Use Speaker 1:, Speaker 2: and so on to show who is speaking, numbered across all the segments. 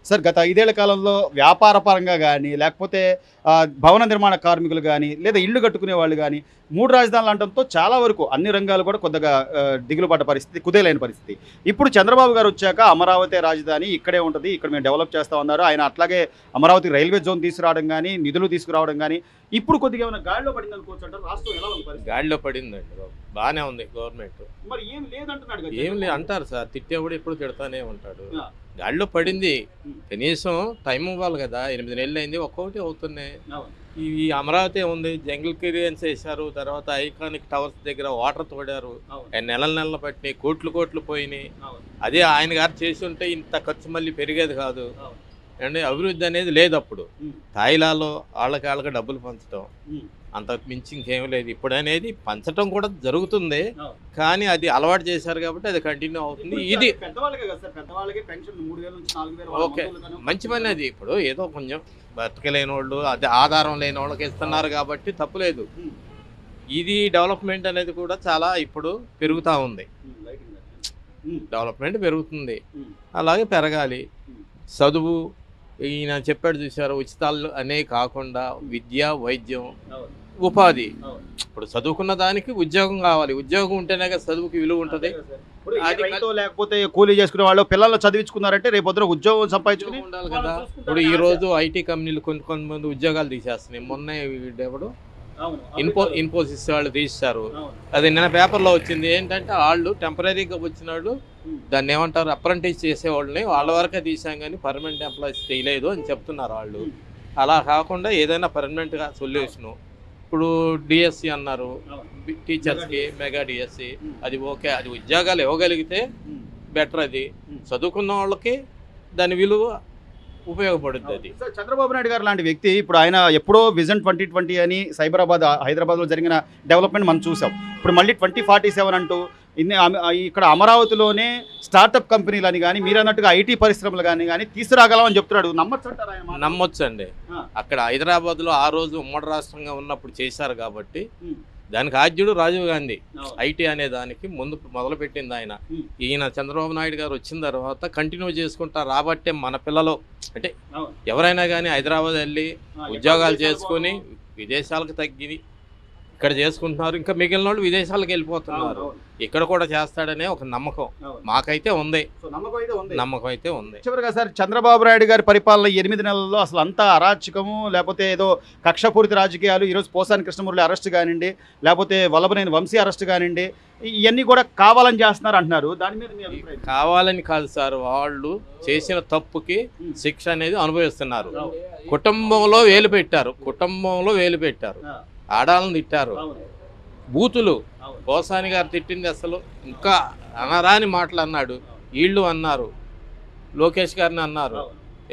Speaker 1: Sir గత 5 ఏళ్ల కాలంలో వ్యాపార పరంగా గానీ, లేకపోతే భవన నిర్మాణ కార్మికులు గానీ, లేదా ఇల్లు కట్టుకునే వాళ్ళు గానీ, 3 రాజధానులు అనడంతో చాలా వరకు అన్ని రంగాలు కూడా కొద్దిగా దిగులు పడ్డ పరిస్థితి, కుదేలైన పరిస్థితి. ఇప్పుడు చంద్రబాబు గారు వచ్చాక అమరావతి రాజధాని ఇక్కడే ఉంటది, ఇక్కడ మేము డెవలప్ చేస్తామన్నారు. ఆయన అట్లాగే అమరావతి రైల్వే జోన్ తీసుకురావడం గానీ, నిధులు తీసుకురావడం గానీ, ఇప్పుడు కొద్దిగా ఏమైనా గాడిలో పడిందనుకోవచ్చు అంటారు. రాష్ట్రం ఎలా ఉంది పరిస్థితి?
Speaker 2: గాడిలో పడిందండి బాబు. బాగానే ఉంది గవర్నమెంట్.
Speaker 1: మరి ఏం లేదంటున్నాడు కదా.
Speaker 2: ఏం లేదు అంటారు సార్, తిట్టేవాడు ఎప్పుడు తిడతానే ఉంటాడు.
Speaker 1: ఆ.
Speaker 2: గాడిలో పడింది,
Speaker 1: ఉం.
Speaker 2: కనీసం టైం ఇవ్వాలి కదా. 8 నెలలు అయింది, ఒక్కొక్కటి అవుతున్నాయి.
Speaker 1: అవును.
Speaker 2: ఈ అమరావతి ఉంది, జంగిల్ క్లియరెన్స్ వేశారు, తర్వాత ఐకానిక్ టవర్స్ దగ్గర వాటర్ తోడారు,
Speaker 1: అవును.
Speaker 2: నెలలు పట్టినాయి, కోట్లు పోయినాయి.
Speaker 1: అవును.
Speaker 2: అదే ఆయన గారు చేసి ఉంటే ఇంత ఖర్చు మళ్ళీ పెరిగేది కాదు.
Speaker 1: అవును.
Speaker 2: అండ్ అభివృద్ధి అనేది లేదు అప్పుడు.
Speaker 1: ఉం.
Speaker 2: తాయిలాలో వాళ్ళకి డబ్బులు పంచడం,
Speaker 1: ఉం.
Speaker 2: అంత మించి ఇంకేం లేదు. ఇప్పుడు అనేది పంచడం కూడా జరుగుతుంది,
Speaker 1: అవును.
Speaker 2: కానీ అది అలవాటు చేశారు కాబట్టి అది కంటిన్యూ అవుతుంది. ఇది
Speaker 1: పెద్దవాళ్ళకే కదా సార్, పెద్దవాళ్ళకి పెన్షన్ 3000 నుంచి 4000
Speaker 2: ఓకే, మంచి పని. అది ఇప్పుడు ఏదో కొంచెం బతకలేని వాళ్ళు, అది ఆధారం లేని వాళ్ళకి ఇస్తున్నారు కాబట్టి తప్పులేదు. ఇది డెవలప్మెంట్ అనేది కూడా చాలా ఇప్పుడు పెరుగుతూ ఉంది. డెవలప్మెంట్ పెరుగుతుంది, అలాగే పెరగాలి. చదువు ఈయన చెప్పాడు చూసారు, ఉచితాలు అనే కాకుండా విద్య, వైద్యం, ఉపాధి. ఇప్పుడు చదువుకున్న దానికి ఉద్యోగం కావాలి, ఉద్యోగం ఉంటేనే కదా చదువుకి విలువ ఉంటుంది.
Speaker 1: లేకపోతే కూలీ చేసుకునే వాళ్ళు పిల్లలు చదివించుకున్నారంటే రేపు పొద్దున ఉద్యోగం సంపాదించుకుని
Speaker 2: ఉండాలి కదా. ఇప్పుడు ఈ రోజు ఐటీ కంపెనీలు కొంతమంది ఉద్యోగాలు తీసేస్తున్నాయి. మొన్న వీడెవడు ఇన్ఫోసిస్ వాళ్ళు తీస్తారు. అది నిన్న పేపర్లో వచ్చింది. ఏంటంటే వాళ్ళు టెంపరీగా వచ్చిన వాళ్ళు దాన్ని ఏమంటారు, అప్రెంటిస్ చేసేవాళ్ళని వాళ్ళ వరకే తీసాం కానీ పర్మనెంట్ ఎంప్లాయీస్ చేయలేదు అని చెప్తున్నారు వాళ్ళు. అలా కాకుండా ఏదైనా పర్మనెంట్గా సొల్యూషను. ఇప్పుడు డిఎస్సి అన్నారు టీచర్స్కి, మెగా డిఎస్సి, అది ఓకే. అది ఉద్యోగాలు ఇవ్వగలిగితే బెటర్. అది చదువుకున్న వాళ్ళకి దాని విలువ ఉపయోగపడుతుంది. అది
Speaker 1: చంద్రబాబు నాయుడు గారు లాంటి వ్యక్తి ఇప్పుడు ఆయన ఎప్పుడో విజన్ 2020 అని హైదరాబాద్లో జరిగిన డెవలప్మెంట్ మనం చూసాం. ఇప్పుడు మళ్ళీ 2047 అంటూ ఇక్కడ అమరావతిలోనే స్టార్టప్ కంపెనీలు అని కానీ, మీరు అన్నట్టుగా ఐటీ పరిశ్రమలు కానీ తీసుకురాగలమని చెప్తున్నాడు.
Speaker 2: నమ్మొచ్చండి. అక్కడ హైదరాబాద్లో ఆ రోజు ఉమ్మడి రాష్ట్రంగా ఉన్నప్పుడు చేశారు కాబట్టి దానికి ఆద్యుడు రాజీవ్ గాంధీ. ఐటీ అనే దానికి ముందు మొదలుపెట్టింది ఆయన. ఈయన చంద్రబాబు నాయుడు గారు వచ్చిన తర్వాత కంటిన్యూ చేసుకుంటా రాబట్టే మన పిల్లలు అంటే ఎవరైనా కానీ హైదరాబాద్ వెళ్ళి ఉద్యోగాలు చేసుకొని విదేశాలకు తగ్గి ఇక్కడ చేసుకుంటున్నారు. ఇంకా మిగిలిన వాళ్ళు విదేశాలకు వెళ్ళిపోతున్నారు. ఇక్కడ కూడా చేస్తాడనే ఒక నమ్మకం మాకైతే ఉంది. నమ్మకం అయితే ఉంది.
Speaker 1: చివరిగా సార్, చంద్రబాబు నాయుడు గారి పరిపాలన 8 నెలల్లో అసలు అంతా అరాచకము, లేకపోతే ఏదో కక్షపూరిత రాజకీయాలు, ఈరోజు పోసాని కృష్ణమురళి అరెస్ట్ కానివ్వండి, లేకపోతే వల్లభనేని వంశీ అరెస్ట్ కానివ్వండి, ఇవన్నీ కూడా కావాలని చేస్తున్నారు అంటున్నారు. దాని మీద మీ అభిప్రాయం?
Speaker 2: కావాలని కాదు సార్, వాళ్ళు చేసిన తప్పుకి శిక్ష అనేది అనుభవిస్తున్నారు. కుటుంబంలో వేలు పెట్టారు, ఆడాలను తిట్టారు, బూతులు. పోసాని గారు తిట్టింది అసలు ఇంకా అనరాని మాటలు అన్నాడు. వీళ్ళు అన్నారు, లోకేష్ గారిని అన్నారు,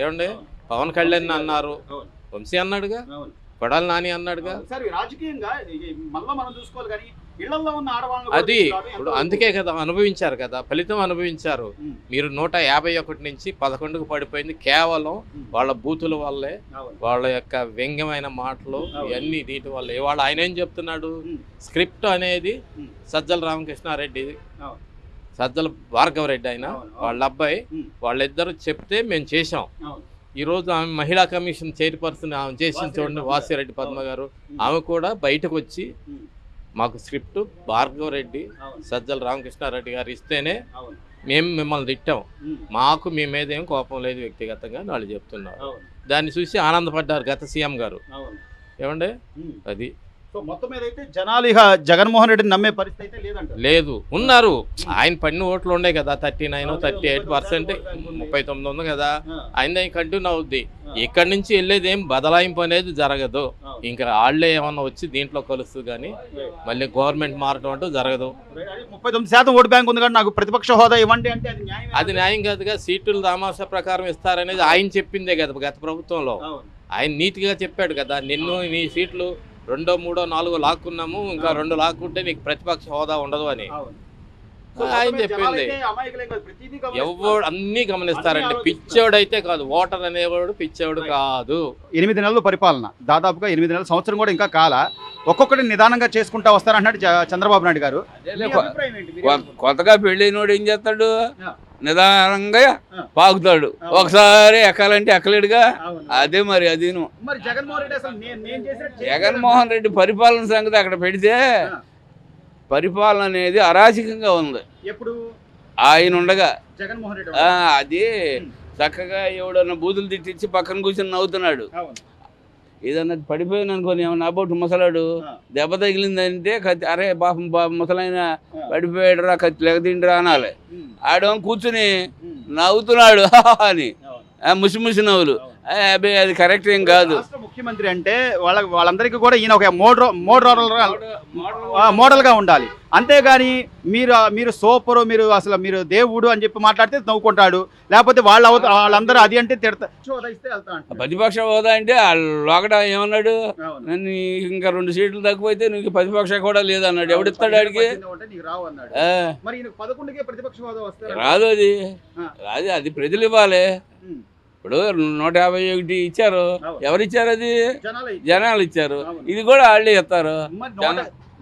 Speaker 2: ఏమండి పవన్ కళ్యాణ్ అన్నారు, వంశీ అన్నాడుగా, కొడాలి నాని అన్నాడుగా. అది ఇప్పుడు అందుకే కదా అనుభవించారు కదా, ఫలితం అనుభవించారు. మీరు 151 నుంచి 11కు పడిపోయింది కేవలం వాళ్ళ బూతుల వల్లే, వాళ్ళ యొక్క వ్యంగ్యమైన మాటలు, ఇవన్నీ వీటి వల్ల. ఇవాళ ఆయన ఏం చెప్తున్నాడు, స్క్రిప్ట్ అనేది సజ్జల రామకృష్ణారెడ్డి, సజ్జల భార్గవరెడ్డి ఆయన వాళ్ళ అబ్బాయి, వాళ్ళిద్దరు చెప్తే మేము చేసాం. ఈరోజు ఆమె మహిళా కమిషన్ చైర్పర్సన్ ఆమె చేసింది చూడండి, వాసిరెడ్డి పద్మ గారు. ఆమె కూడా బయటకు వచ్చి మాకు స్క్రిప్ట్ భార్గవరెడ్డి, సజ్జల రామకృష్ణారెడ్డి గారు ఇస్తేనే మేము మిమ్మల్ని తిట్టాం, మాకు మీ మీద ఏం కోపం లేదు వ్యక్తిగతంగా వాళ్ళు చెప్తున్నారు. దాన్ని చూసి ఆనందపడ్డారు గత సీఎం గారు. ఏమండి అది
Speaker 1: మొత్తం మీద అయితే జనాలు ఇక జగన్మోహన్ రెడ్డిని నమ్మే పరిస్థితి అయితే
Speaker 2: లేదు. ఉన్నారు, ఆయన పన్ను ఓట్లు ఉండే కదా, 39, 38%, 39 ఉంది కదా, ఆయన కంటిన్యూ అవుద్ది. ఇక్కడి నుంచి వెళ్ళేది ఏం బదలాయింపు అనేది జరగదు. ఇంకా వాళ్ళే ఏమన్నా వచ్చి దీంట్లో కలుస్తుంది కానీ మళ్ళీ గవర్నమెంట్ మారటం అంటూ జరగదు.
Speaker 1: 39% ఓటు బ్యాంక్ ఉంది కానీ నాకు ప్రతిపక్ష హోదా ఇవ్వండి అంటే
Speaker 2: అది న్యాయం కాదుగా. సీట్లు దామాషా ప్రకారం ఇస్తారనేది ఆయన చెప్పిందే కదా గత ప్రభుత్వంలో. ఆయన నీతిగా చెప్పాడు కదా, నిన్ను నీ సీట్లు 2, 3, 4 లాక్కున్నాము, ఇంకా 2 లాక్కుంటే నీకు ప్రతిపక్ష హోదా ఉండదు అని ఆయన చెప్పింది. ఎవరు అన్నీ గమనిస్తారండి, పిచ్చోడైతే కాదు. ఓటర్ అనేవాడు పిచ్చోడు కాదు.
Speaker 1: 8 నెలల పరిపాలన, దాదాపుగా 8 నెలల సంవత్సరం కూడా ఇంకా కాల, ఒక్కొక్కటి నిదానంగా చేసుకుంటా వస్తారన్నాడు చంద్రబాబు నాయుడు గారు.
Speaker 3: కొత్తగా పెళ్ళైనోడు ఏం చేస్తాడు, నిదానంగా పాకుతాడు. ఒకసారి ఎక్కాలంటే ఎక్కలేడుగా. అదే మరి అదిను
Speaker 1: మరి జగన్మోహన్ రెడ్డి అసలు నేను చేసినట్టు
Speaker 3: జగన్మోహన్ రెడ్డి పరిపాలన సంగతి అక్కడ పెడితే పరిపాలన అనేది అరాచకంగా ఉంది
Speaker 1: ఎప్పుడు
Speaker 3: ఆయన ఉండగా.
Speaker 1: జగన్మోహన్ రెడ్డి
Speaker 3: అది చక్కగా ఎవడన్నా బూతులు తిట్టించి పక్కన కూర్చొని నవ్వుతున్నాడు. ఏదన్నా పడిపోయాను అనుకోని ఏమన్నా అబౌట్ ముసలాడు దెబ్బ తగిలిందంటే కత్తి అరే పాపం ముసలైన పడిపోయాడు రా కత్తి లెగతిండిరా అనాలి. ఆడేమో కూర్చుని నవ్వుతున్నాడు అని ముసి నవ్వులు. అబ్బాయి అది కరెక్ట్ ఏం కాదు.
Speaker 1: ముఖ్యమంత్రి అంటే వాళ్ళందరికీ కూడా ఈయన ఒక మోడల్ గా ఉండాలి. అంతేగాని మీరు సూపర్, మీరు దేవుడు అని చెప్పి మాట్లాడితే నవ్వుకుంటాడు. లేకపోతే వాళ్ళందరూ అది అంటే
Speaker 3: ప్రతిపక్ష హోదా అంటే లోకడ ఏమన్నాడు, నన్ను ఇంకా 2 సీట్లు తగ్గిపోతే నీకు ప్రతిపక్ష కూడా లేదన్నాడు. ఎవడిస్తాడు ఆడికి? రాదు. అది ప్రజలు ఇవ్వాలి. ఇప్పుడు 151 ఇచ్చారు. ఎవరు ఇచ్చారు? అది జనాలు ఇచ్చారు. ఇది కూడా వాళ్ళే ఇస్తారు.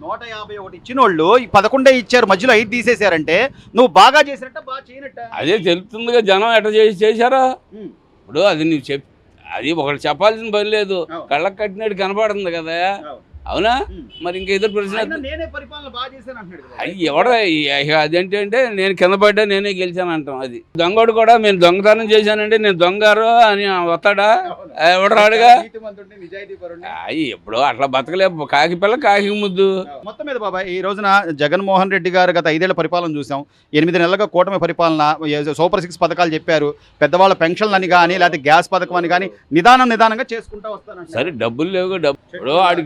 Speaker 1: 151 ఇచ్చిన వాళ్ళు 11 ఇచ్చారు, మధ్యలో 5 తీసేశారంటే నువ్వు బాగా చేసినట్ట బాగా చేయనట్ట
Speaker 3: అదే తెలుస్తుందిగా జనం ఎట్లా చేశారా. ఇప్పుడు అది నువ్వు అది ఒకటి చెప్పాల్సిన పని లేదు, కళ్ళకు కట్టినట్టు కనపడుతుంది కదా. అవునా? మరి ఇంకా ఎదురు ప్రశ్న ఎవడ అదేంటంటే నేను కింద పడ్డా నేనే గెలిచాను అంటాం. అది దొంగడు కూడా నేను దొంగతనం చేశానంటే నేను దొంగారు అని వస్తాడా? ఎవడరాడుగా. ఎప్పుడో అట్లా బతకలేదు. కాకి పిల్ల కాకి ముద్దు.
Speaker 1: మొత్తం మీద బాబాయ్ ఈ రోజున జగన్మోహన్ రెడ్డి గారు గత 5 ఏళ్ల పరిపాలన చూసాం. 8 నెలలుగా కూటమి పరిపాలన, సూపర్ 6 పథకాలు చెప్పారు. పెద్దవాళ్ళ పెన్షన్లు అని కానీ లేకపోతే గ్యాస్ పథకం అని కానీ నిదానంగా చేసుకుంటా వస్తాను.
Speaker 3: సరే డబ్బులు లేవు. ఇప్పుడు ఆడి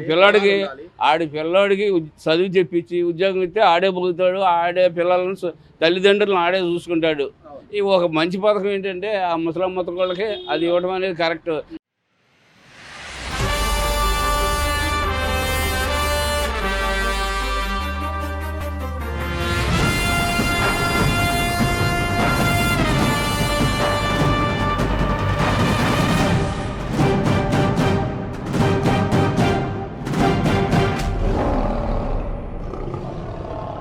Speaker 3: పిల్లాడికి చదువు చెప్పించి ఉద్యోగం ఇస్తే ఆడే బతుకుతాడు. ఆడే పిల్లలను తల్లిదండ్రులను ఆడే చూసుకుంటాడు. ఈ ఒక మంచి పథకం ఏంటంటే ఆ ముసలమ్మ వాళ్ళకి అది ఇవ్వడం అనేది కరెక్ట్.